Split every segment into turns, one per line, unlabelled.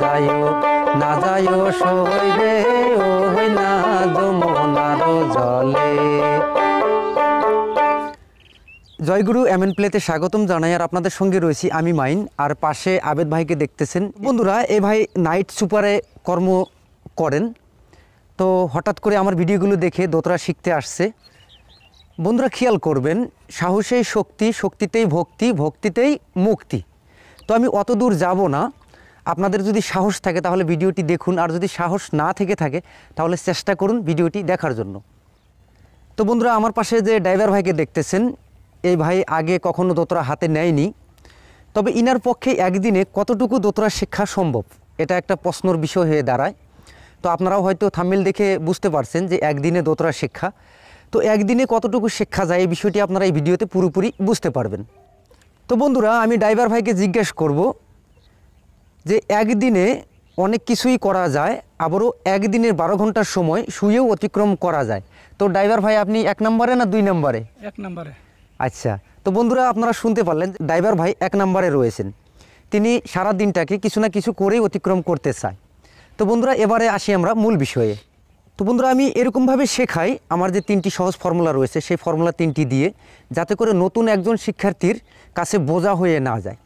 যাইও না যাইও সই রে ওই না যমুনার জলে। জয়গুরু এমএন প্লেতে স্বাগতম জানাই। আর আপনাদের সঙ্গে রয়েছি আমি মাইন, আর পাশে আবেদ ভাইকে দেখতেছেন। বন্ধুরা, এই ভাই নাইট সুপারে কর্ম করেন, তো হঠাৎ করে আমার ভিডিওগুলো দেখে দোতরা শিখতে আসছে। বন্ধুরা খেয়াল করবেন, সাহসেই শক্তি, শক্তিতেই ভক্তি, ভক্তিতেই মুক্তি। তো আমি অত দূর যাব না, আপনাদের যদি সাহস থাকে তাহলে ভিডিওটি দেখুন, আর যদি সাহস না থেকে থাকে তাহলে চেষ্টা করুন ভিডিওটি দেখার জন্য। তো বন্ধুরা, আমার পাশে যে ড্রাইভার ভাইকে দেখতেছেন, এই ভাই আগে কখনো দোতরা হাতে নেয়নি, তবে ইনার পক্ষে একদিনে কতটুকু দোতরা শিক্ষা সম্ভব এটা একটা প্রশ্নর বিষয় হয়ে দাঁড়ায়। তো আপনারাও হয়তো থাম্বনেল দেখে বুঝতে পারছেন যে একদিনে দোতরা শিক্ষা। তো একদিনে কতটুকু শিক্ষা যায় এই বিষয়টি আপনারা এই ভিডিওতে পুরোপুরি বুঝতে পারবেন। তো বন্ধুরা, আমি ড্রাইভার ভাইকে জিজ্ঞেস করব যে একদিনে অনেক কিছুই করা যায়, আবারও একদিনের 12 ঘন্টার সময় শুয়েও অতিক্রম করা যায়। তো ড্রাইভার ভাই, আপনি 1 নম্বরে না 2 নম্বরে?
1 নম্বরে।
আচ্ছা, তো বন্ধুরা আপনারা শুনতে পারলেন, ড্রাইভার ভাই 1 নম্বরে রয়েছেন। তিনি সারা দিনটাকে কিছু না কিছু করেই অতিক্রম করতে চায়। তো বন্ধুরা, এবারে আসি আমরা মূল বিষয়ে। তো বন্ধুরা, আমি এরকমভাবে শেখাই, আমার যে 3টি সহজ ফর্মুলা রয়েছে সেই ফর্মুলা 3টি দিয়ে, যাতে করে নতুন একজন শিক্ষার্থীর কাছে বোঝা হয়ে না যায়,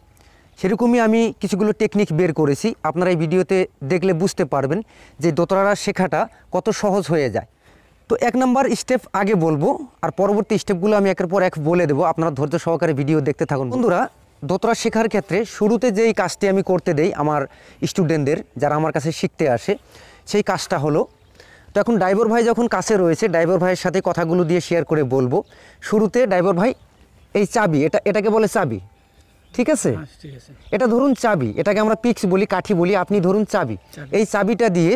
সেরকমই আমি কিছুগুলো টেকনিক বের করেছি। আপনারা এই ভিডিওতে দেখলে বুঝতে পারবেন যে দোতরা শেখাটা কত সহজ হয়ে যায়। তো 1 নম্বর স্টেপ আগে বলবো, আর পরবর্তী স্টেপগুলো আমি একের পর এক বলে দেবো। আপনারা ধৈর্য সহকারে ভিডিও দেখতে থাকুন। বন্ধুরা, দোতরা শেখার ক্ষেত্রে শুরুতে যেই কাজটি আমি করতে দেই আমার স্টুডেন্টদের, যারা আমার কাছে শিখতে আসে, সেই কাজটা হলো, তো এখন ড্রাইভার ভাই যখন কাছে রয়েছে, ড্রাইভার ভাইয়ের সাথে কথাগুলো দিয়ে শেয়ার করে বলবো। শুরুতে ড্রাইভার ভাই, এই চাবি, এটাকে বলে চাবি, ঠিক আছে? এটা ধরুন চাবি, এটাকে আমরা পিক্স বলি, কাঠি বলি, আপনি ধরুন চাবি। এই চাবিটা দিয়ে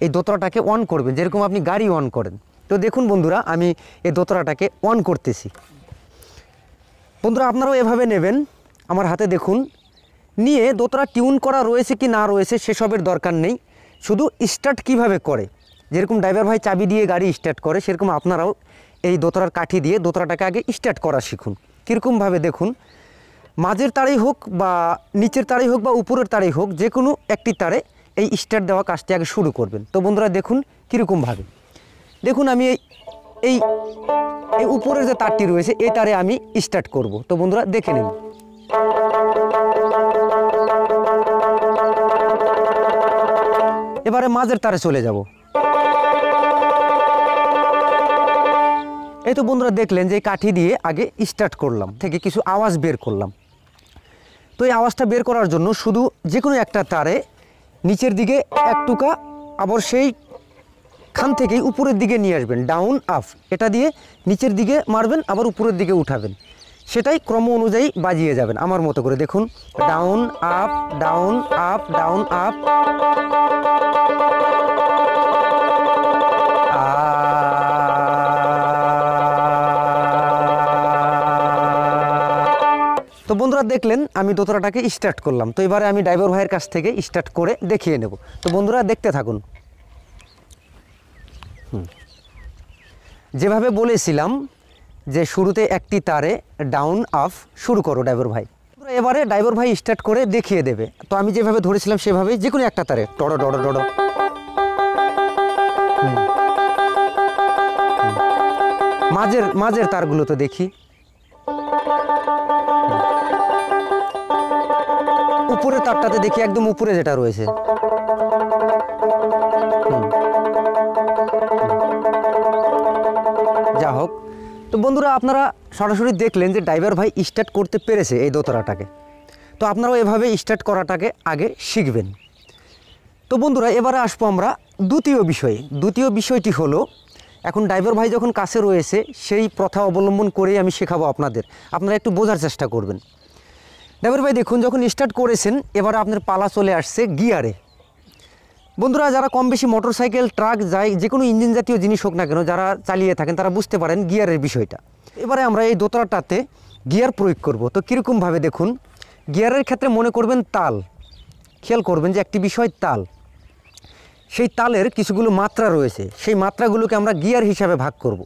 এই দোতরাটাকে অন করবেন, যেরকম আপনি গাড়ি অন করেন। তো দেখুন বন্ধুরা, আমি এই দোতরাটাকে অন করতেছি। বন্ধুরা, আপনারাও এভাবে নেবেন, আমার হাতে দেখুন। নিয়ে দোতরা টিউন করা রয়েছে কি না রয়েছে সেসবের দরকার নেই, শুধু স্টার্ট কিভাবে করে, যেরকম ড্রাইভার ভাই চাবি দিয়ে গাড়ি স্টার্ট করে, সেরকম আপনারাও এই দোতরার কাঠি দিয়ে দোতরাটাকে আগে স্টার্ট করা শিখুন। কীরকমভাবে দেখুন, মাঝের তারেই হোক বা নিচের তারেই হোক বা উপরের তারেই হোক, যে কোনো একটি তারে এই স্টার্ট দেওয়া কাজটি আগে শুরু করবেন। তো বন্ধুরা দেখুন কীরকমভাবে, দেখুন আমি এই এই উপরের যে তারটি রয়েছে এই তারে আমি স্টার্ট করব। তো বন্ধুরা দেখে নিন। এবারে মাঝের তারে চলে যাব। এই তো বন্ধুরা দেখলেন যে কাঠি দিয়ে আগে স্টার্ট করলাম, থেকে কিছু আওয়াজ বের করলাম। তো এই আওয়াজটা বের করার জন্য শুধু যে কোনো একটা তারে নিচের দিকে এক টুকা, আবার সেই খান থেকেই উপরের দিকে নিয়ে আসবেন, ডাউন আপ, এটা দিয়ে নিচের দিকে মারবেন, আবার উপরের দিকে উঠাবেন, সেটাই ক্রম অনুযায়ী বাজিয়ে যাবেন আমার মতো করে। দেখুন, down up, down up, down up. তো বন্ধুরা দেখলেন আমি দোতরাটাকে স্টার্ট করলাম। তো এবারে আমি ড্রাইভার ভাইয়ের কাছ থেকে স্টার্ট করে দেখিয়ে নেব। তো বন্ধুরা দেখতে থাকুন। যেভাবে বলেছিলাম যে শুরুতে একটি তারে ডাউন আপ শুরু করো ড্রাইভার ভাই। এবারে ড্রাইভার ভাই স্টার্ট করে দেখিয়ে দেবে। তো আমি যেভাবে ধরেছিলাম সেভাবেই যে কোনো একটা তারে টড়ো ডড়ো ডড়ো। মাঝের তারগুলো তো দেখি, উপরের তারটাতে দেখি, একদম উপরে যেটা রয়েছে। যা হোক, তো বন্ধুরা আপনারা সরাসরি দেখলেন যে ড্রাইভার ভাই স্টার্ট করতে পেরেছে এই দোতরাটাকে। তো আপনারাও এভাবে স্টার্ট করাটাকে আগে শিখবেন। তো বন্ধুরা এবারে আসবো আমরা দ্বিতীয় বিষয়ে। দ্বিতীয় বিষয়টি হলো, এখন ড্রাইভার ভাই যখন কাছে রয়েছে সেই প্রথা অবলম্বন করেই আমি শেখাবো আপনাদের। আপনারা একটু বোঝার চেষ্টা করবেন। ড্রাইভার ভাই দেখুন, যখন স্টার্ট করেছেন এবারে আপনার পালা চলে আসছে গিয়ারে। বন্ধুরা যারা কম বেশি মোটরসাইকেল, ট্রাক, যায় যে কোনো ইঞ্জিন জাতীয় জিনিস হোক না কেন, যারা চালিয়ে থাকেন তারা বুঝতে পারেন গিয়ারের বিষয়টা। এবারে আমরা এই দোতরাটাতে গিয়ার প্রয়োগ করব। তো কীরকমভাবে দেখুন, গিয়ারের ক্ষেত্রে মনে করবেন তাল, খেয়াল করবেন যে একটি বিষয় তাল, সেই তালের কিছুগুলো মাত্রা রয়েছে, সেই মাত্রাগুলোকে আমরা গিয়ার হিসাবে ভাগ করব।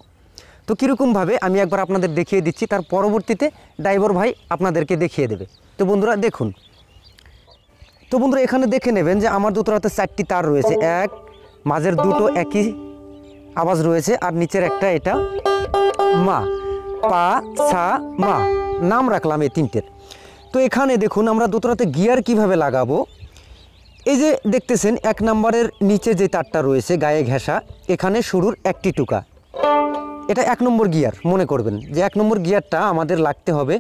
তো কীরকমভাবে আমি একবার আপনাদের দেখিয়ে দিচ্ছি, তার পরবর্তীতে ড্রাইভার ভাই আপনাদেরকে দেখিয়ে দেবে। তো বন্ধুরা দেখুন, তো তো বন্ধুরা এখানে দেখে নেবেন যে আমার দোতরাতে 4টি তার রয়েছে, এক মাঝের দুটো একই আওয়াজ রয়েছে, আর নিচের একটা এটা মা, পা সা মা, নাম রাখলাম এই তিনটের। তো এখানে দেখুন আমরা দোতরাতে গিয়ার কিভাবে লাগাবো। এই যে দেখতেছেন 1 নম্বরের নিচে যে তারটা রয়েছে গায়ে ঘেঁষা, এখানে শুরুর একটি টুকা, এটা 1 নম্বর গিয়ার। মনে করবেন যে 1 নম্বর গিয়ারটা আমাদের লাগতে হবে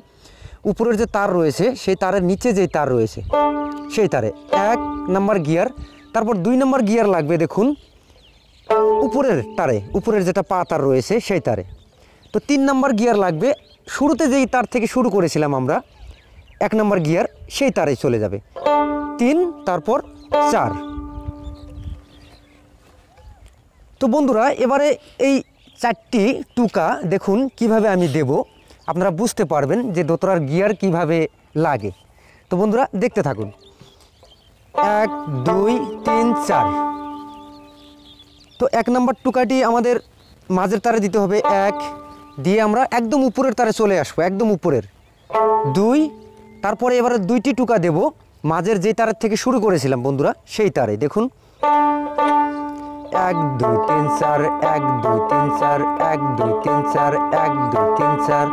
উপরের যে তার রয়েছে সেই তারের নিচে যেই তার রয়েছে সেই তারে 1 নম্বর গিয়ার। তারপর 2 নম্বর গিয়ার লাগবে দেখুন উপরের তারে, উপরের যেটা পা তার রয়েছে সেই তারে। তো 3 নম্বর গিয়ার লাগবে শুরুতে যেই তার থেকে শুরু করেছিলাম আমরা 1 নম্বর গিয়ার, সেই তারে চলে যাবে 3, তারপর 4। তো বন্ধুরা এবারে এই 4টি টুকা দেখুন কিভাবে আমি দেব, আপনারা বুঝতে পারবেন যে দোতরার গিয়ার কিভাবে লাগে। তো বন্ধুরা দেখতে থাকুন। 1 2 3 4। তো 1 নম্বর টুকাটি আমাদের মাঝের তারে দিতে হবে, 1 দিয়ে আমরা একদম উপরের তারে চলে আসবো, একদম উপরের 2। তারপরে এবারে 2টি টুকা দেব মাঝের যে তারের থেকে শুরু করেছিলাম বন্ধুরা সেই তারে। দেখুন 1 2 3 4, 1 2 3 4, 1 2 3 4, 1 2 3 4।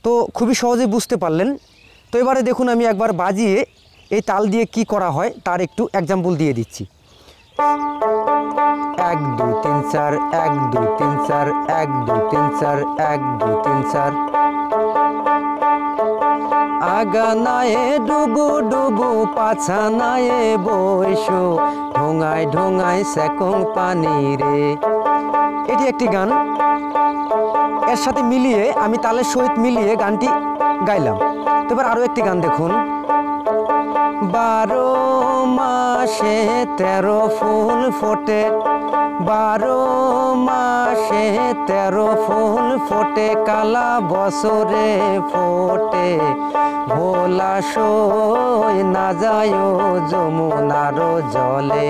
তো খুবই সহজেই বুঝতে পারলেন। তো এবারে দেখুন আমি একবার বাজিয়ে এই তাল দিয়ে কি করা হয় তার একটু এক্সাম্পল দিয়ে দিচ্ছি। 1 2 3 4, 1 2 3 4, 1 2 3 4, 1 2 3 4। আগা নায়ে ডুবু ডুবু পাছা নায়ে বৈশো, ঢোঙায় ঢোঙায় সেকং পানি রে। এটি একটি গান, এর সাথে মিলিয়ে আমি তালের সহিত মিলিয়ে গানটি গাইলাম। তো এবার আরও একটি গান দেখুন। 12 মাসে 13 ফুল ফোটে, 12 মাসে 13 ফুল ফোটে, কালা বছরে ফোটে, ভোলা সই না যায় যমুনার জলে।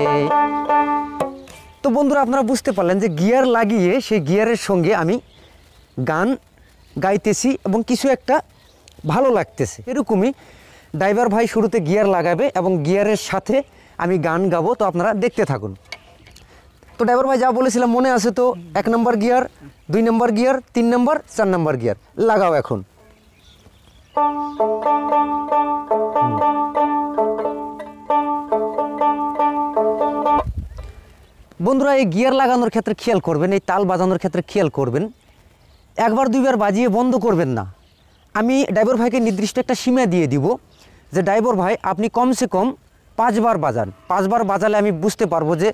তো বন্ধুরা আপনারা বুঝতে পারলেন যে গিয়ার লাগিয়ে সেই গিয়ারের সঙ্গে আমি গান গাইতেছি এবং কিছু একটা ভালো লাগতেছে। এরকমই ড্রাইভার ভাই শুরুতে গিয়ার লাগাবে এবং গিয়ারের সাথে আমি গান গাবো। তো আপনারা দেখতে থাকুন। তো ড্রাইভার ভাই যা বলেছিলাম মনে আছে তো? 1 নম্বর গিয়ার, 2 নম্বর গিয়ার, 3 নম্বর, 4 নম্বর গিয়ার লাগাও এখন। বন্ধুরা এই গিয়ার লাগানোর ক্ষেত্রে খেয়াল করবেন, এই তাল বাজানোর ক্ষেত্রে খেয়াল করবেন, 1 বার 2 বার বাজিয়ে বন্ধ করবেন না। আমি ড্রাইভার ভাইকে নির্দিষ্ট একটা সীমা দিয়ে দিব যে ড্রাইভার ভাই আপনি কমসে কম 5 বার বাজান। 5 বার বাজালে আমি বুঝতে পারবো যে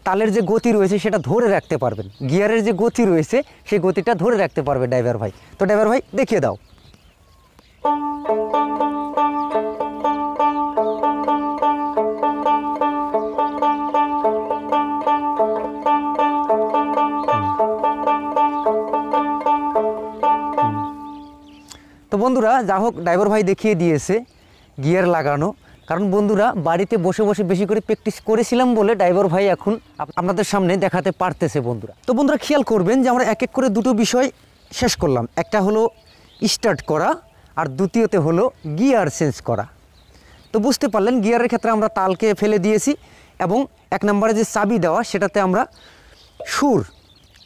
তালের যে গতি রয়েছে সেটা ধরে রাখতে পারবেন, গিয়ারের যে গতি রয়েছে সেই গতিটা ধরে রাখতে পারবে ড্রাইভার ভাই। তো ড্রাইভার ভাই দেখিয়ে দাও। তো বন্ধুরা যা হোক ড্রাইভার ভাই দেখিয়ে দিয়েছে গিয়ার লাগানো, কারণ বন্ধুরা বাড়িতে বসে বসে বেশি করে প্র্যাকটিস করেছিলাম বলে ড্রাইভার ভাই এখন আপনাদের সামনে দেখাতে পারতেছে বন্ধুরা। তো বন্ধুরা খেয়াল করবেন যে আমরা এক এক করে দুটো বিষয় শেষ করলাম। একটা হলো স্টার্ট করা আর দ্বিতীয়তে হলো গিয়ার চেঞ্জ করা। তো বুঝতে পারলেন গিয়ারের ক্ষেত্রে আমরা তালকে ফেলে দিয়েছি এবং 1 নম্বরে যে চাবি দেওয়া সেটাতে আমরা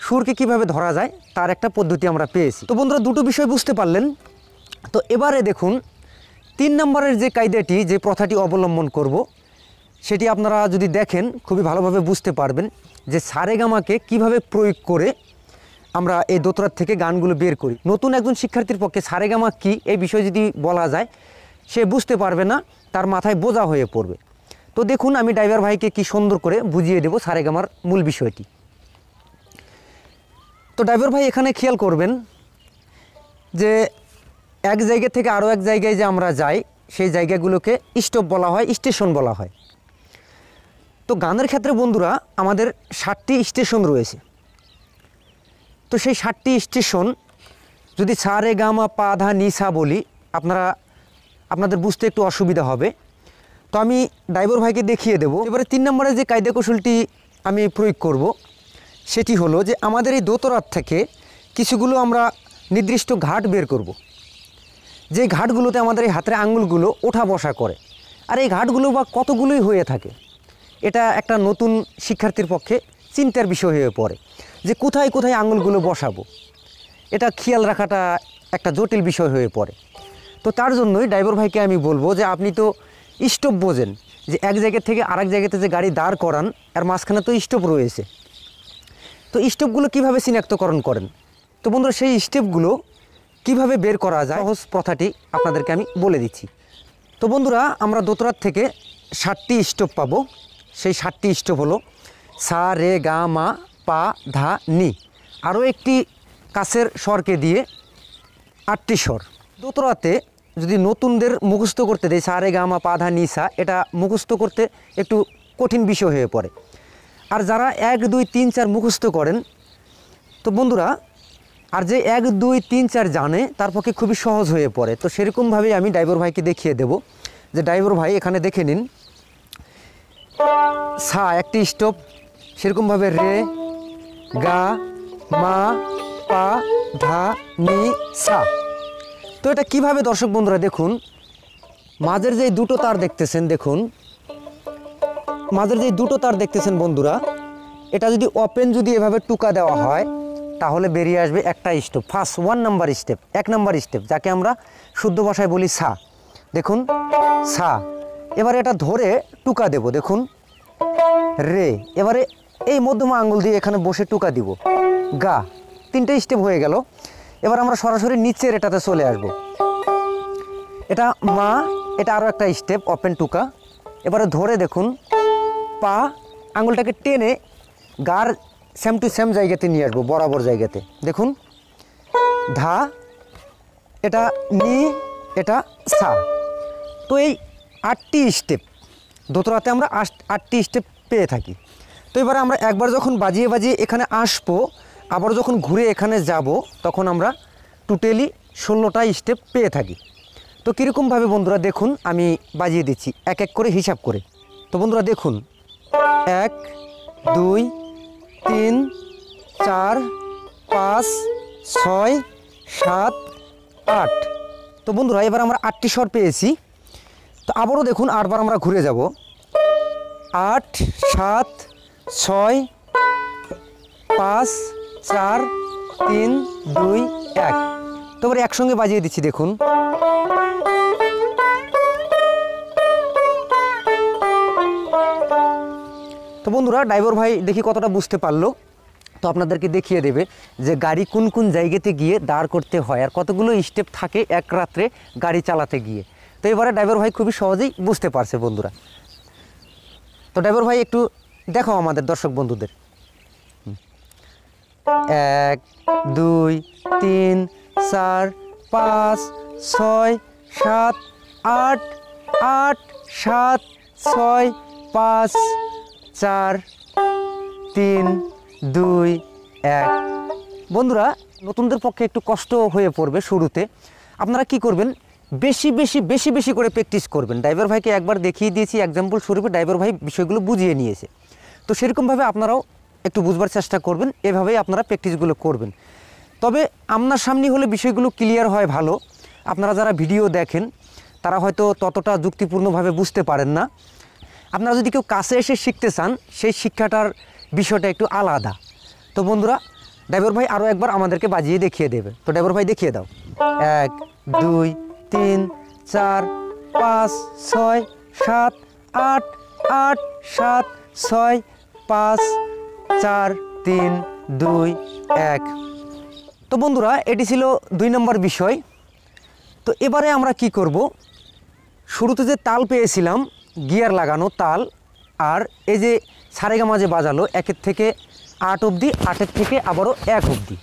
সুরকে কিভাবে ধরা যায় তার একটা পদ্ধতি আমরা পেয়েছি। তো বন্ধুরা দুটো বিষয় বুঝতে পারলেন। তো এবারে দেখুন 3 নম্বরের যে কায়দাটি, যে প্রথাটি অবলম্বন করব সেটি আপনারা যদি দেখেন খুবই ভালোভাবে বুঝতে পারবেন যে সারেগামাকে কিভাবে প্রয়োগ করে আমরা এই দোতরার থেকে গানগুলো বের করি। নতুন একজন শিক্ষার্থীর পক্ষে সারেগামা কি এই বিষয় যদি বলা যায় সে বুঝতে পারবে না, তার মাথায় বোঝা হয়ে পড়বে। তো দেখুন আমি ড্রাইভার ভাইকে কি সুন্দর করে বুঝিয়ে দেব সারেগামার মূল বিষয়টি। তো ড্রাইভার ভাই এখানে খেয়াল করবেন যে এক জায়গা থেকে আরও এক জায়গায় যে আমরা যাই সেই জায়গাগুলোকে স্টপ বলা হয়, স্টেশন বলা হয়। তো গানের ক্ষেত্রে বন্ধুরা আমাদের 7টি স্টেশন রয়েছে। তো সেই 7টি স্টেশন যদি সা রে গা মা পা ধা নি সা বলি আপনাদের বুঝতে একটু অসুবিধা হবে। তো আমি ড্রাইভার ভাইকে দেখিয়ে দেব। এবারে 3 নম্বরে যে কায়দা কৌশলটি আমি প্রয়োগ করব সেটি হলো যে আমাদের এই দোতরার থেকে কিছুগুলো আমরা নির্দিষ্ট ঘাট বের করব, যে ঘাটগুলোতে আমাদের এই হাতের আঙুলগুলো ওঠা বসা করে। আর এই ঘাটগুলো বা কতগুলোই হয়ে থাকে, এটা একটা নতুন শিক্ষার্থীর পক্ষে চিন্তার বিষয় হয়ে পড়ে যে কোথায় কোথায় আঙুলগুলো বসাবো, এটা খেয়াল রাখাটা একটা জটিল বিষয় হয়ে পড়ে। তো তার জন্যই ড্রাইভার ভাইকে আমি বলবো যে আপনি তো স্টপ বোঝেন, যে এক জায়গা থেকে আরেক জায়গাতে যে গাড়ি দাঁড় করান, আর মাঝখানে তো স্টপ রয়েছে, তো স্টেপগুলো কীভাবে চিনাক্তকরণ করেন? তো বন্ধুরা, সেই স্টেপগুলো কিভাবে বের করা যায়, সহজ প্রথাটি আপনাদেরকে আমি বলে দিচ্ছি। তো বন্ধুরা, আমরা দোতরার থেকে 7টি স্টেপ পাবো। সেই 7টি স্টেপ হলো সা রে গা মা পা ধা নি, আরও একটি কাছের স্বরকে দিয়ে 8টি স্বর। দোতরাতে যদি নতুনদের মুখস্থ করতে দেয় সা রে গা মা পা ধা নি সা, এটা মুখস্থ করতে একটু কঠিন বিষয় হয়ে পড়ে। আর যারা 1 2 3 4 মুখস্থ করেন, তো বন্ধুরা, আর যে 1 2 3 4 জানে তার পক্ষে খুবই সহজ হয়ে পড়ে। তো সেরকমভাবেই আমি ড্রাইভার ভাইকে দেখিয়ে দেব, যে ড্রাইভার ভাই এখানে দেখে নিন, সা একটি স্টপ, সেরকমভাবে রে গা মা পা ধা নি সা। তো এটা কিভাবে দর্শক বন্ধুরা দেখুন, মাঝের যে দুটো তার দেখতেছেন, দেখুন মাঝের যে দুটো তার দেখতেছেন বন্ধুরা, এটা যদি ওপেন যদি এভাবে টুকা দেওয়া হয় তাহলে বেরিয়ে আসবে একটা step, first 1 number step, 1 number step, যাকে আমরা শুদ্ধ ভাষায় বলি সা। দেখুন সা, এবারে এটা ধরে টুকা দেব, দেখুন রে, এবারে এই মধ্যমা আঙ্গুল দিয়ে এখানে বসে টুকা দিব, গা। 3টে স্টেপ হয়ে গেল। এবার আমরা সরাসরি নিচের এটাতে চলে আসব, এটা মা, এটা আরও একটা স্টেপ, ওপেন টুকা। এবারে ধরে দেখুন পা, আঙুলটাকে টেনে গার সেম টু সেম জায়গাতে নিয়ে আসবো, বরাবর জায়গাতে, দেখুন ধা, এটা নি, এটা সা। তো এই 8টি স্টেপ দোতরাতে আমরা 8টি স্টেপ পেয়ে থাকি। তো এবারে আমরা একবার যখন বাজিয়ে বাজিয়ে এখানে আসবো, আবার যখন ঘুরে এখানে যাব, তখন আমরা টোটালি 16টা স্টেপ পেয়ে থাকি। তো কীরকমভাবে বন্ধুরা দেখুন, আমি বাজিয়ে দিচ্ছি এক এক করে হিসাব করে। তো বন্ধুরা দেখুন, 1 2 3 4 5 6 7 8। তো বন্ধুরা, এবার আমরা 8টি স্বর পেয়েছি। তো আবারও দেখুন, 8বার আমরা ঘুরে যাব, 8 7 6 5 4 3 2 1। তো এবার একসঙ্গে বাজিয়ে দিচ্ছি, দেখুন তো বন্ধুরা, ড্রাইভার ভাই দেখি কতটা বুঝতে পারলো। তো আপনাদেরকে দেখিয়ে দেবে যে গাড়ি কোন কোন জায়গাতে গিয়ে দাঁড় করতে হয়, আর কতগুলো স্টেপ থাকে এক রাত্রে গাড়ি চালাতে গিয়ে। তো এবারে ড্রাইভার ভাই খুবই সহজেই বুঝতে পারছে বন্ধুরা। তো ড্রাইভার ভাই একটু দেখো আমাদের দর্শক বন্ধুদের, 1 2 3 4 5 6 7 8 8 7 6 5 4 3 2 1। বন্ধুরা, নতুনদের পক্ষে একটু কষ্ট হয়ে পড়বে শুরুতে। আপনারা কি করবেন, বেশি বেশি বেশি বেশি করে প্র্যাকটিস করবেন। ড্রাইভার ভাইকে একবার দেখিয়ে দিয়েছি এক্সাম্পল স্বরূপে, ড্রাইভার ভাই বিষয়গুলো বুঝিয়ে নিয়েছে। তো সেরকমভাবে আপনারাও একটু বুঝবার চেষ্টা করবেন, এভাবেই আপনারা প্র্যাকটিসগুলো করবেন। তবে আপনার সামনে হলে বিষয়গুলো ক্লিয়ার হয় ভালো। আপনারা যারা ভিডিও দেখেন তারা হয়তো ততটা যুক্তিপূর্ণভাবে বুঝতে পারেন না। আপনারা যদি কেউ কাছে এসে শিখতে চান, সেই শিক্ষাটার বিষয়টা একটু আলাদা। তো বন্ধুরা, ড্রাইভার ভাই আরও একবার আমাদেরকে বাজিয়ে দেখিয়ে দেবে। তো ড্রাইভার ভাই দেখিয়ে দাও, 1 2 3 4 5 6 7 8 8 7 6 5 4 3 2 1। তো বন্ধুরা, এটি ছিল 2 নম্বর বিষয়। তো এবারে আমরা কি করব, শুরুতে যে তাল পেয়েছিলাম গিয়ার লাগানো তাল, আর এই যে সারেগামা যে বাজালো 1 থেকে 8 অবধি, 8 থেকে আবারও 1 অবধি।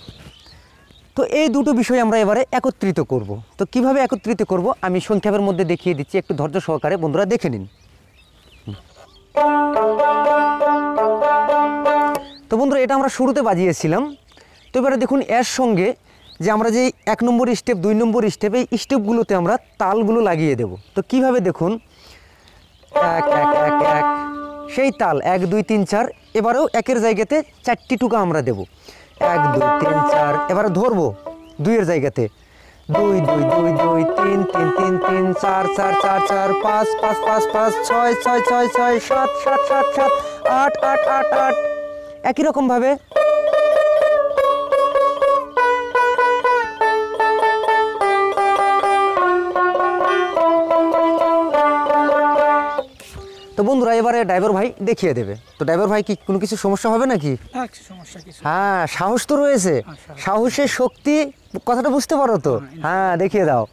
তো এই দুটো বিষয় আমরা এবারে একত্রিত করব। তো কিভাবে একত্রিত করব আমি সংক্ষেপের মধ্যে দেখিয়ে দিচ্ছি, একটু ধৈর্য সহকারে বন্ধুরা দেখে নিন। তো বন্ধুরা, এটা আমরা শুরুতে বাজিয়েছিলাম। তো এবারে দেখুন, এর সঙ্গে যে আমরা যে 1 নম্বর স্টেপ 2 নম্বর স্টেপ, এই স্টেপগুলোতে আমরা তালগুলো লাগিয়ে দেব। তো কিভাবে দেখুন, 1 1 1 1 সেই তাল 1 2 3 4। এবারেও একের জায়গাতে 4টি টুকা আমরা দেব, 1 2 3 4। এবারে ধরবো 2 এর জায়গাতে, দুই দুই দুই দুই তিন তিন তিন তিন চার চার চার চার পাঁচ পাঁচ পাঁচ পাঁচ ছয় ছয় ছয় ছয় সাত সাত সাত সাত আট আট আট আট। একই রকম ভাবে তো বন্ধুরা এবারে ড্রাইভার ভাই দেখিয়ে দেবে। তো ড্রাইভার ভাই কি কোনো কিছু সমস্যা হবে নাকি? হ্যাঁ, সাহস তো রয়েছে, সাহসের শক্তি কথাটা বুঝতে পারো তো? হ্যাঁ, দেখিয়ে দাও।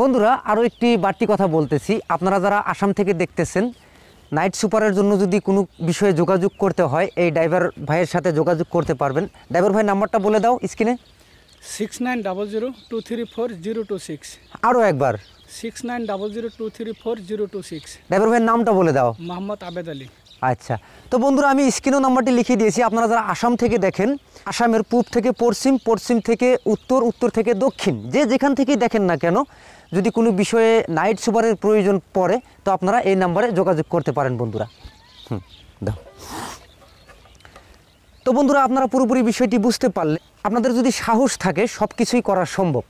বন্ধুরা আরও একটি বাড়তি কথা বলতেছি, আপনারা যারা আসাম থেকে দেখতেছেন, নাইট সুপারের জন্য যদি কোনো বিষয়ে যোগাযোগ করতে হয় এই ড্রাইভার ভাইয়ের সাথে যোগাযোগ করতে পারবেন। ড্রাইভার ভাই নাম্বারটা বলে দাও স্ক্রিনে।
6900234026।
আরও একবার
6900234026।
ড্রাইভার ভাইয়ের নামটা বলে দাও।
মোহাম্মদ আবেদ আলী।
আচ্ছা, তো বন্ধুরা আমি স্ক্রিনও নাম্বারটি লিখিয়ে দিয়েছি। আপনারা যারা আসাম থেকে দেখেন, আসামের পূব থেকে পশ্চিম, পশ্চিম থেকে উত্তর, উত্তর থেকে দক্ষিণ, যে যেখান থেকেই দেখেন না কেন, যদি কোনো বিষয়ে নাইট সুপারের প্রয়োজন পড়ে তো আপনারা এই নাম্বারে যোগাযোগ করতে পারেন বন্ধুরা। দাও। তো বন্ধুরা আপনারা পুরোপুরি বিষয়টি বুঝতে পারলে, আপনাদের যদি সাহস থাকে সব কিছুই করা সম্ভব।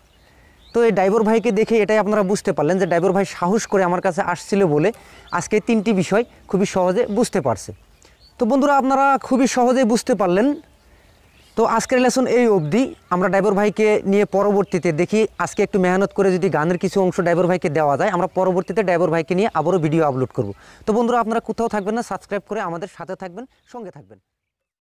তো এই ড্রাইভার ভাইকে দেখে এটাই আপনারা বুঝতে পারলেন যে ড্রাইভার ভাই সাহস করে আমার কাছে আসছিল বলে আজকে তিনটি বিষয় খুবই সহজে বুঝতে পারছে। তো বন্ধুরা আপনারা খুবই সহজেই বুঝতে পারলেন। তো আজকের লেসন এই অবধি। আমরা ড্রাইভার ভাইকে নিয়ে পরবর্তীতে দেখি, আজকে একটু মেহনত করে যদি গানের কিছু অংশ ড্রাইভার ভাইকে দেওয়া যায়, আমরা পরবর্তীতে ড্রাইভার ভাইকে নিয়ে আবারও ভিডিও আপলোড করব। তো বন্ধুরা আপনারা কোথাও থাকবেন না, সাবস্ক্রাইব করে আমাদের সাথে থাকবেন, সঙ্গে থাকবেন।